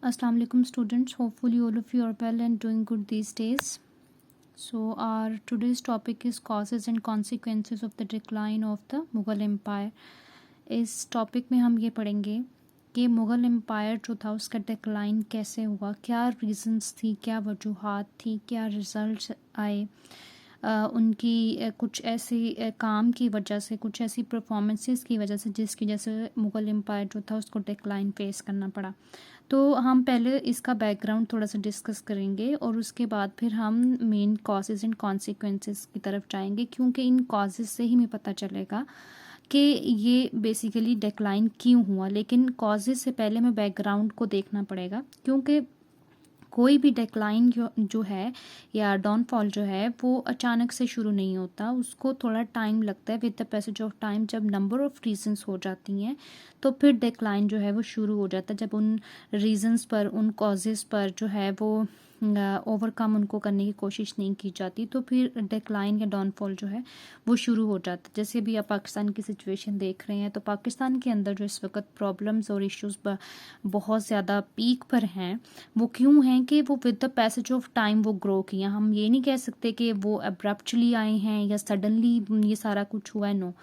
Assalamu alaikum students. Hopefully all of you are well and doing good these days. So our today's topic is causes and consequences of the decline of the Mughal Empire. इस topic में हम ये पढ़ेंगे कि Mughal empire जो था उसका decline कैसे हुआ, क्या रीज़न्स थी, क्या वजूहात थी, क्या रिज़ल्ट्स आए उनकी कुछ ऐसे काम की वजह से, कुछ ऐसी परफॉर्मेंसेस की वजह से जिसकी वजह से मुग़ल एम्पायर जो था उसको डिक्लाइन फेस करना पड़ा। तो हम पहले इसका बैकग्राउंड थोड़ा सा डिस्कस करेंगे और उसके बाद फिर हम मेन कॉजेज़ एंड कॉन्सिक्वेंसेस की तरफ जाएंगे, क्योंकि इन कॉजेज़ से ही हमें पता चलेगा कि ये बेसिकली डिक्लाइन क्यों हुआ। लेकिन कॉजेज़ से पहले हमें बैकग्राउंड को देखना पड़ेगा, क्योंकि कोई भी डिक्लाइन जो है या डाउनफॉल जो है वो अचानक से शुरू नहीं होता, उसको थोड़ा टाइम लगता है। With the passage of time जब नंबर ऑफ़ रीजंस हो जाती हैं तो फिर डिक्लाइन जो है वो शुरू हो जाता है, जब उन रीजंस पर, उन कॉजेज़ पर जो है वो ओवरकम उनको करने की कोशिश नहीं की जाती, तो फिर डिक्लाइन या डाउनफॉल जो है वो शुरू हो जाता है। जैसे अभी आप पाकिस्तान की सिचुएशन देख रहे हैं, तो पाकिस्तान के अंदर जो इस वक्त प्रॉब्लम्स और इश्यूज़ बहुत ज़्यादा पीक पर हैं, वो क्यों हैं कि वो with the passage of time वो ग्रो किया। हम ये नहीं कह सकते कि वो अब्रप्टली आए हैं या सडनली ये सारा कुछ हुआ है, no.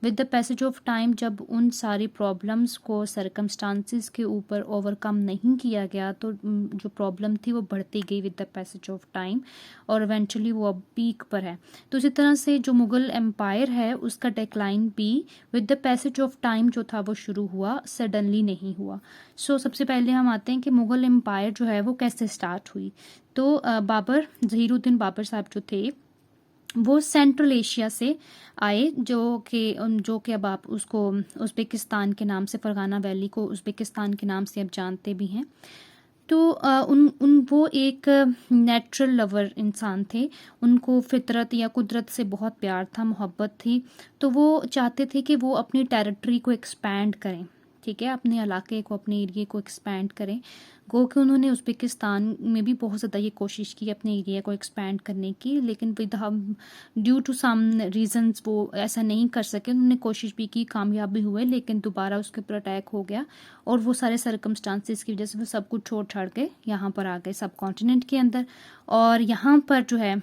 With the passage of time जब उन सारी प्रॉब्लम्स को सरकमस्टांसिस के ऊपर ओवरकम नहीं किया गया, तो जो प्रॉब्लम थी वो बढ़ती गई with the passage of time और इवेंचुअली वो अब पीक पर है। तो इसी तरह से जो मुग़ल एम्पायर है उसका डिक्लाइन भी with the passage of time जो था वो शुरू हुआ, सडनली नहीं हुआ। सो सबसे पहले हम आते हैं कि मुग़ल एम्पायर जो है वो कैसे स्टार्ट हुई। तो बाबर, ज़हीरुद्दीन बाबर साहब जो थे वो सेंट्रल एशिया से आए, जो कि अब आप उसको उज़्बेकिस्तान के नाम से, फ़रगाना वैली को उज़्बेकिस्तान के नाम से अब जानते भी हैं। तो वो एक नेचुरल लवर इंसान थे, उनको फ़ितरत या कुदरत से बहुत प्यार था, मोहब्बत थी। तो वो चाहते थे कि वो अपनी टेरिटरी को एक्सपैंड करें, ठीक है, अपने इलाके को, अपने एरिया को एक्सपैंड करें। गो कि उन्होंने उज़्बेकिस्तान में भी बहुत ज़्यादा ये कोशिश की अपने एरिया को एक्सपैंड करने की, लेकिन with due to some reasons वो ऐसा नहीं कर सके। उन्होंने कोशिश भी की, कामयाब भी हुए, लेकिन दोबारा उसके ऊपर अटैक हो गया और वो सारे सर्कमस्टांसिस की वजह से वो सब कुछ छोड़ छाड़ के यहाँ पर आ गए, सब कॉन्टिनेंट के अंदर। और यहाँ पर जो है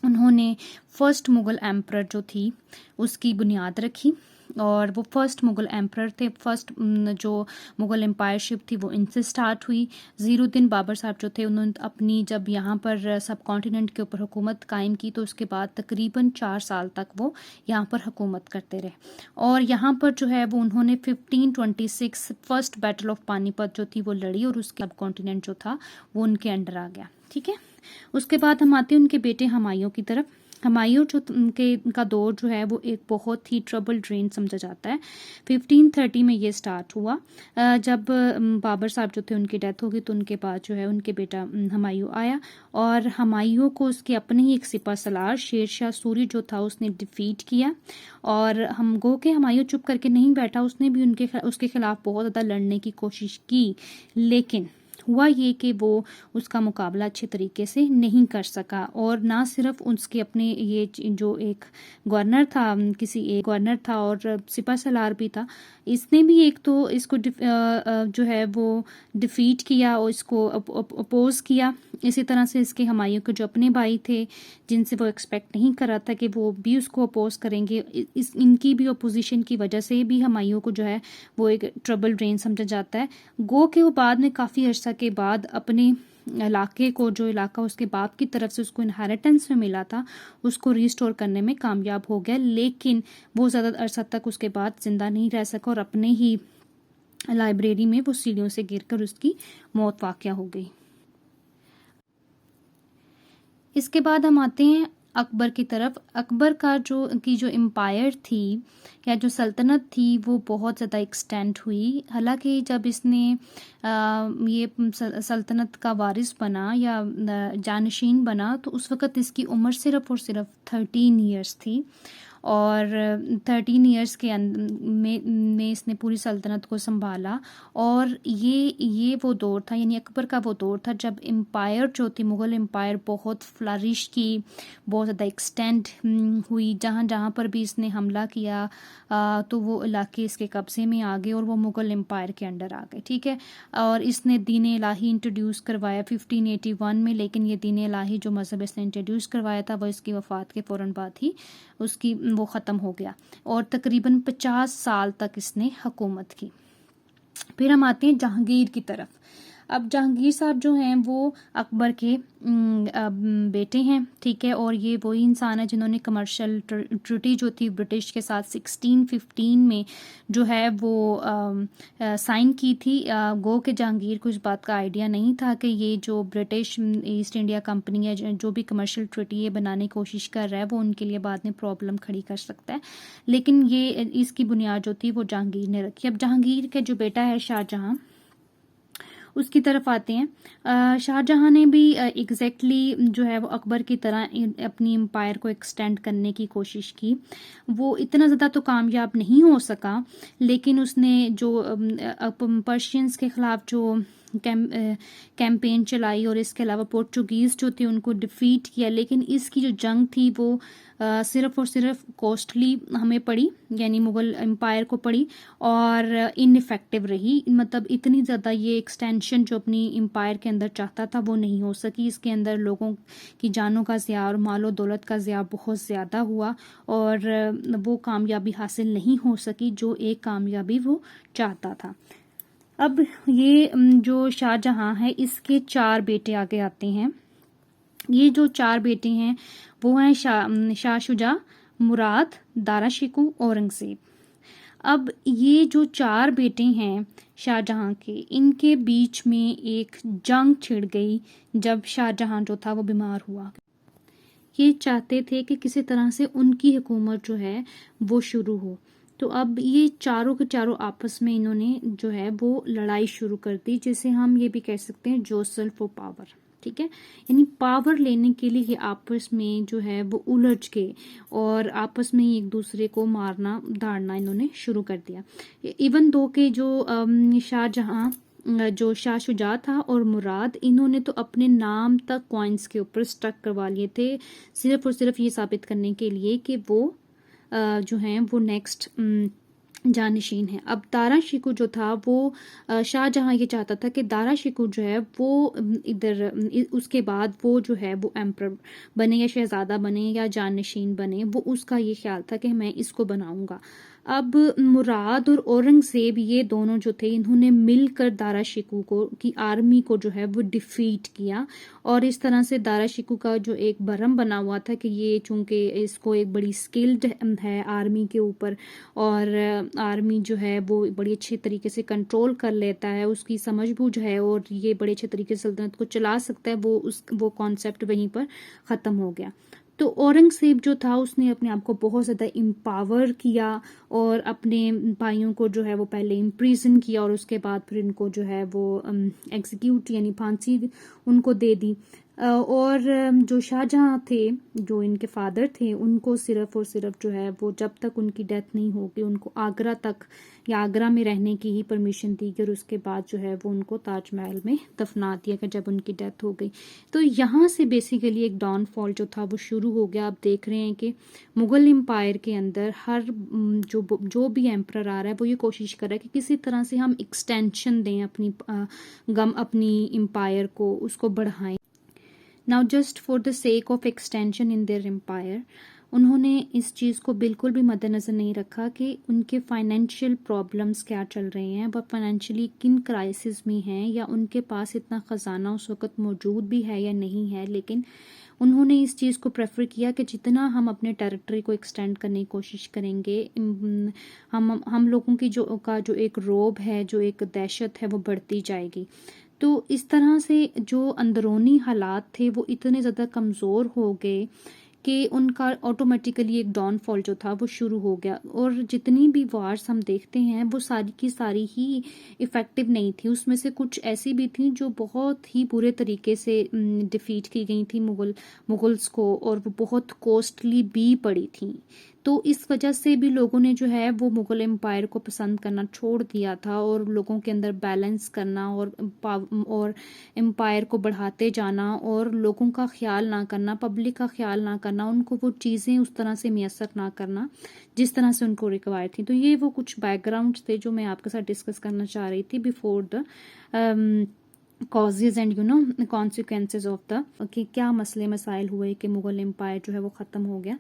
उन्होंने फर्स्ट मुग़ल एम्परर जो थी उसकी बुनियाद रखी, और वो फर्स्ट मुग़ल एम्परर थे। फर्स्ट जो मुग़ल एम्पायरशिप थी वो इनसे स्टार्ट हुई। ज़हीरुद्दीन बाबर साहब जो थे उन्होंने अपनी जब यहाँ पर सब कॉन्टिनेंट के ऊपर हुकूमत कायम की, तो उसके बाद तकरीबन 4 साल तक वो यहाँ पर हुकूमत करते रहे। और यहाँ पर जो है वो उन्होंने 1526 फर्स्ट बैटल ऑफ पानीपत जो थी वो लड़ी, और उसके सब कॉन्टिनेंट जो था वो उनके अंडर आ गया, ठीक है। उसके बाद हम आते हैं उनके बेटे हुमायूं की तरफ। हुमायूं जो उनका दौर जो है वो एक बहुत ही ट्रबल ड्रेन समझा जाता है। 1530 में ये स्टार्ट हुआ, जब बाबर साहब जो थे उनकी डेथ हो गई, तो उनके बाद जो है उनके बेटा हुमायूं आया, और हुमायूं को उसके अपने ही एक सिपह सलार शेर शाह सूरी जो था उसने डिफीट किया। और हम गो के हुमायूं चुप करके नहीं बैठा, उसने भी उसके खिलाफ बहुत ज़्यादा लड़ने की कोशिश की, लेकिन हुआ ये कि वो उसका मुकाबला अच्छे तरीके से नहीं कर सका। और ना सिर्फ उसके अपने ये जो एक गवर्नर था, किसी एक गवर्नर था और सिपह सलार भी था, इसने भी एक तो इसको जो है वो डिफीट किया और इसको अपोज किया। इसी तरह से इसके हुमायूं के जो अपने भाई थे, जिनसे वो एक्सपेक्ट नहीं कर रहा था कि वो भी उसको अपोज करेंगे, इनकी भी अपोजिशन की वजह से भी हुमायूं को जो है वो एक ट्रबल ड्रेन समझा जाता है। गो के वो बाद में काफ़ी अर्सा के बाद अपने इलाके को, जो इलाका उसके बाप की तरफ से उसको इनहेरिटेंस में मिला था, उसको रिस्टोर करने में कामयाब हो गया, लेकिन वो ज़्यादा अरसा तक उसके बाद ज़िंदा नहीं रह सका और अपने ही लाइब्रेरी में वो सीढ़ियों से गिरकर उसकी मौत वाक़या हो गई। इसके बाद हम आते हैं अकबर की तरफ। अकबर का जो एम्पायर थी या जो सल्तनत थी वो बहुत ज़्यादा एक्सटेंड हुई। हालांकि जब इसने ये सल्तनत का वारिस बना या जानशीन बना, तो उस वक़्त इसकी उम्र सिर्फ़ और सिर्फ 13 ईयर्स थी। और 13 ईयर्स के में इसने पूरी सल्तनत को संभाला। और ये वो दौर था, यानी अकबर का वो दौर था जब एम्पायर जो थी, मुग़ल एम्पायर बहुत फ्लरिश की, बहुत ज़्यादा एक्सटेंड हुई। जहाँ जहाँ पर भी इसने हमला किया तो वो इलाके इसके कब्ज़े में आ गए और वो मुग़ल एम्पायर के अंडर आ गए, ठीक है। और इसने दीन इलाही इंट्रोड्यूस करवाया 1581 में, लेकिन ये दीन इलाही जो मज़हब इसने इंट्रोड्यूस करवाया था वो इसकी वफ़ात के फ़ौरन बाद ही उसकी वो ख़त्म हो गया। और तकरीबन 50 साल तक इसने हुकूमत की। फिर हम आते हैं जहांगीर की तरफ। अब जहांगीर साहब जो हैं वो अकबर के बेटे हैं, ठीक है। और ये वही इंसान है जिन्होंने कमर्शियल ट्रीटी जो थी ब्रिटिश के साथ 1615 में जो है वो साइन की थी। गो के जहांगीर को इस बात का आइडिया नहीं था कि ये जो ब्रिटिश ईस्ट इंडिया कंपनी है जो भी कमर्शियल ट्रीटी ये बनाने की कोशिश कर रहा है वो उनके लिए बाद में प्रॉब्लम खड़ी कर सकता है, लेकिन ये इसकी बुनियाद जो थी वो जहांगीर ने रखी। अब जहांगीर का जो बेटा है शाहजहां, उसकी तरफ आते हैं। शाहजहां ने भी एग्जैक्टली जो है वो अकबर की तरह अपनी एम्पायर को एक्सटेंड करने की कोशिश की। वो इतना ज़्यादा तो कामयाब नहीं हो सका, लेकिन उसने जो पर्शियंस के ख़िलाफ़ जो कैंपेन चलाई और इसके अलावा पोर्चुगीज़ जो थे उनको डिफ़ीट किया। लेकिन इसकी जो जंग थी वो सिर्फ़ और सिर्फ कॉस्टली हमें पड़ी, यानी मुग़ल एम्पायर को पड़ी, और इनफेक्टिव रही। मतलब इतनी ज़्यादा ये एक्सटेंशन जो अपनी एम्पायर के अंदर चाहता था वो नहीं हो सकी। इसके अंदर लोगों की जानों का ज़िया और मालो दौलत का ज़िया बहुत ज़्यादा हुआ और वो कामयाबी हासिल नहीं हो सकी जो एक कामयाबी वो चाहता था। अब ये जो शाहजहां है इसके 4 बेटे आगे आते हैं। ये जो 4 बेटे हैं वो हैं शाह शुजा, मुराद, दारा शिकोह, औरंगज़ेब। अब ये जो 4 बेटे हैं शाहजहां के, इनके बीच में एक जंग छिड़ गई जब शाहजहां जो था वो बीमार हुआ। ये चाहते थे कि किसी तरह से उनकी हुकूमत जो है वो शुरू हो। तो अब ये चारों के चारों आपस में इन्होंने जो है वो लड़ाई शुरू कर दी, जिसे हम ये भी कह सकते हैं जोसल फॉर पावर, ठीक है। यानी पावर लेने के लिए ये आपस में जो है वो उलझ गए और आपस में ही एक दूसरे को मारना धाड़ना इन्होंने शुरू कर दिया। इवन दो के जो शाहजहां जो शाह शुजा था और मुराद, इन्होंने तो अपने नाम तक कॉइन्स के ऊपर स्टक करवा लिए थे, सिर्फ और सिर्फ ये साबित करने के लिए कि वो जो हैं वो नेक्स्ट जानशीन है। अब दारा शिकोह जो था वो शाहजहां ये चाहता था कि दारा शिकोह जो है वो इधर उसके बाद वो जो है वो एम्पर बने या शहजादा बने या जानशीन बने, वो उसका ये ख्याल था कि मैं इसको बनाऊंगा। अब मुराद और औरंगज़ेब ये दोनों जो थे इन्होंने मिलकर दारा शिकोह को की आर्मी को जो है वो डिफीट किया और इस तरह से दारा शिकोह का जो एक भरम बना हुआ था कि ये चूंकि इसको एक बड़ी स्किल्ड है आर्मी के ऊपर और आर्मी जो है वो बड़ी अच्छे तरीके से कंट्रोल कर लेता है, उसकी समझबूझ है और ये बड़े अच्छे तरीके से सल्तनत को चला सकता है, वो कॉन्सेप्ट वहीं पर ख़त्म हो गया। तो औरंगज़ेब जो था उसने अपने आप को बहुत ज़्यादा एम्पावर किया और अपने भाइयों को जो है वो पहले इम्प्रिजन किया और उसके बाद फिर इनको जो है वो एग्जीक्यूट यानी फांसी उनको दे दी। और जो शाहजहां थे जो इनके फादर थे उनको सिर्फ और सिर्फ जो है वो जब तक उनकी डेथ नहीं होगी उनको आगरा तक या आगरा में रहने की ही परमिशन दी गई और उसके बाद जो है वो उनको ताजमहल में दफना दिया गया जब उनकी डेथ हो गई। तो यहाँ से बेसिकली एक डाउनफॉल जो था वो शुरू हो गया। आप देख रहे हैं कि मुग़ल एम्पायर के अंदर हर जो भी एम्परर आ रहा है वो ये कोशिश कर रहा है कि किसी तरह से हम एक्सटेंशन दें अपनी एम्पायर को, उसको बढ़ाएं। Now just for the sake of extension in their empire, उन्होंने इस चीज़ को बिल्कुल भी मद्देनज़र नहीं रखा कि उनके फाइनेंशियल प्रॉब्लम्स क्या चल रहे हैं, वह फाइनेंशियली किन क्राइसिस में हैं या उनके पास इतना ख़जाना उस वक़्त मौजूद भी है या नहीं है। लेकिन उन्होंने इस चीज़ को प्रेफर किया कि जितना हम अपने टेरिटरी को एक्सटेंड करने की कोशिश करेंगे हम लोगों की जो एक रोब है, जो एक दहशत है वो बढ़ती जाएगी। तो इस तरह से जो अंदरूनी हालात थे वो इतने ज़्यादा कमज़ोर हो गए कि उनका ऑटोमेटिकली एक डाउनफॉल जो था वो शुरू हो गया। और जितनी भी वार्स हम देखते हैं वो सारी की सारी ही इफ़ेक्टिव नहीं थी, उसमें से कुछ ऐसी भी थी जो बहुत ही बुरे तरीके से डिफ़ीट की गई थी मुगल्स को और वो बहुत कॉस्टली भी पड़ी थी। तो इस वजह से भी लोगों ने जो है वो मुग़ल एम्पायर को पसंद करना छोड़ दिया था, और लोगों के अंदर बैलेंस करना और एम्पायर को बढ़ाते जाना और लोगों का ख़्याल ना करना, पब्लिक का ख़्याल ना करना, उनको वो चीज़ें उस तरह से मैसर ना करना जिस तरह से उनको रिक्वायर थी। तो ये वो कुछ बैकग्राउंड्स थे जो मैं आपके साथ डिस्कस करना चाह रही थी before the causes and consequences of the कि क्या मसले मसाइल हुए कि मुग़ल एम्पायर जो है वो ख़त्म हो गया।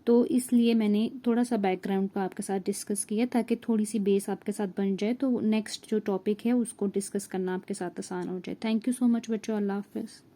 तो इसलिए मैंने थोड़ा सा बैकग्राउंड का आपके साथ डिस्कस किया ताकि थोड़ी सी बेस आपके साथ बन जाए, तो नेक्स्ट जो टॉपिक है उसको डिस्कस करना आपके साथ आसान हो जाए। थैंक यू सो मच बच्चों, अल्लाह हाफ़िज़।